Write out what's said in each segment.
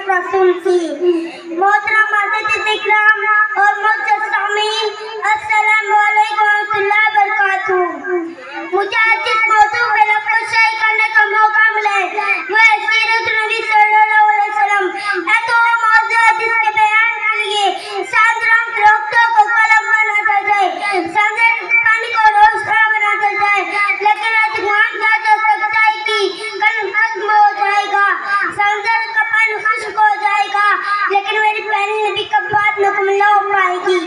रसूल की। मोहतरम हज़रत इकराम और मुअज़्ज़ज़ सामीन, अस्सलामु अलैकुम व रहमतुल्लाहि व बरकातुहू। मुझे आज जिस मौजू पे लफ्ज़ शायरी करने का मौका मिला है वो है सीरत नबी सल्लल्लाहु अलैहि वसल्लम। है तो वो मौजू जिसके बयान के लिए साधारण लोगों को कलम बनाता जाए, साधारण पानी को रोशना बनाता जाए, लेकिन अजमान जा सकता है कि कल खत्म हो जाएगा, समंदर का पानी खुश्क हो जाएगा, लेकिन मेरी पहली नबी का बात मुकम्मल हो पाएगी।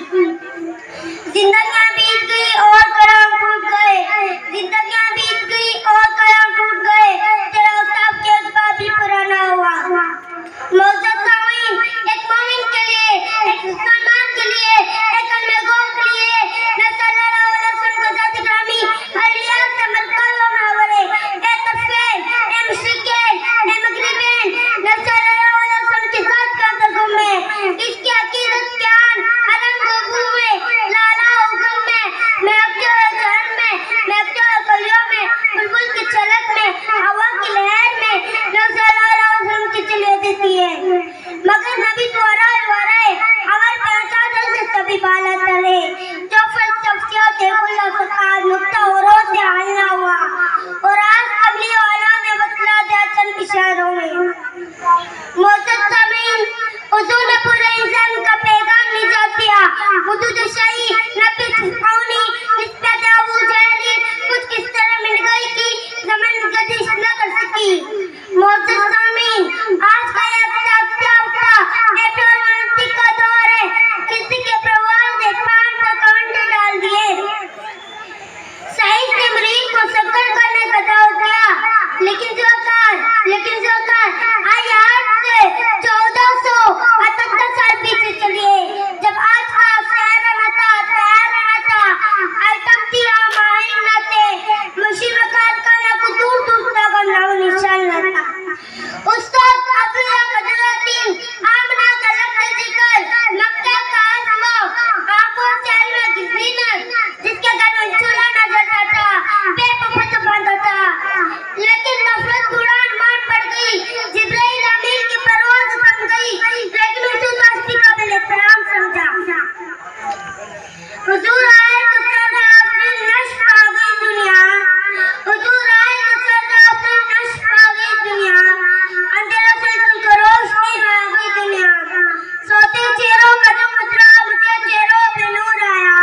जिंदगियां बीत गई और कलाम टूट गए, जिंदगियां बीत गई और कलाम टूट गए, तेरा उस्ताद के अखबार भी पुराना हुआ। मुअज़्ज़ज़ सामीन, एक मोमिन के लिए, एक मुसलमान के लिए, एक कलमेगो के लिए न सल्लल्लाहु अलैहि वसल्लम का ज़ात ग्रामी अलिया से मरकज़ मावरे ए तफसील ए मुशरिकीन ए मगरिबीन न सल्लल्लाहु अलैहि वसल्लम के ज़ात का अंदर में इसकी अकीदत ज्ञान अलग गुबू में लाला उगल में महकते चरण में महकते कलियों में बुलबुल की छलक में हवा की लहर में न सल्लल्लाहु अलैहि वसल्लम की चलिए देती है। मगर नबी द्वारा हमारे पहचान से सभी बाला तले जो फलसफियों से खुला सकात नुक्ता औरों से आईना हुआ और आज कबली वालों ने बतला दिया चंद इशारों में। मुअज़्ज़ज़ सामीन, हुज़ूर ने पूरे इंसान का पैगाम निजात दिया। हुदूद शाही नबी छुपाऊनी निस्बत अबू जहल कुछ किस तरह मिट गई कि ज़मीन गर्दिश न कर सकी। मुअज़्ज़ज़ सामीन, आज का का दौर है, किसी के प्रवास ने पान का कांटे डाल दिए। साइंस ने मरीज को सफर करने का दाव दिया, लेकिन जोकार आज से 1478 साल पीछे चलिए, जब आज का तैयार न था, आइटम थी माहिर न थे, मशीन मकान का ना कुछ दूर तक नाम निशान न था। उस्ताद अब्दुल्ला कदरतीन आमना का लफ्ज़ जिक्र मक्का का आसमां आंखों से अलग ज़ीनत, जिसके घर में चूल्हा न जलता था, बेपफत बंधा था, लेकिन नफरत उड़ान मार पड़ गई। जिब्राइल अमीन की परवाज़ थम गई, लेकिन उसे दोस्ती का एहतराम समझा। हुजूर आए तो सदा अपनी नश्क आ गई दुनिया, हुजूर आए तो सदा अपनी नश्क आ गई दुनिया, अंधेरा से तुमको रोशनी आ गई दुनिया, सोते चेहरों का जो मुद्रा मुझे चेहरों पे नूर आया,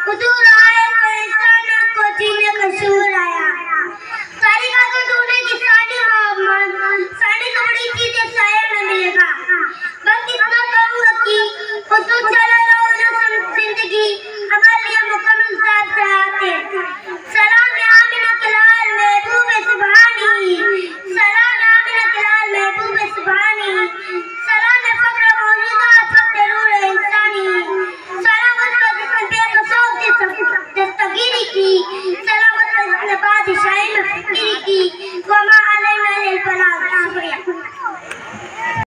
हुजूर आए तो इंसानियत को जीने का शूर आया। सारी बातें ढूंढने की सानी मोहम्मद, सानी तो बड़ी चीजें साया में मिलेगा। बस इतना कहूँगा कि हुजूर सल्लल्लाहु अलैहि वसल्लम जिंदगी हमारे लिए मुकम्मल साथ चाहते। सलाम आमिना के लाल महबूब सुभानी, सलाम आमिना के लाल महबूब सुभानी, सलाम फक्र मौजूदा फक्र नूर इंसानी, सलाम उस पर जिसने बेकसूर दस्तगीरी की, सलाम उस पर जिसने बादशाही में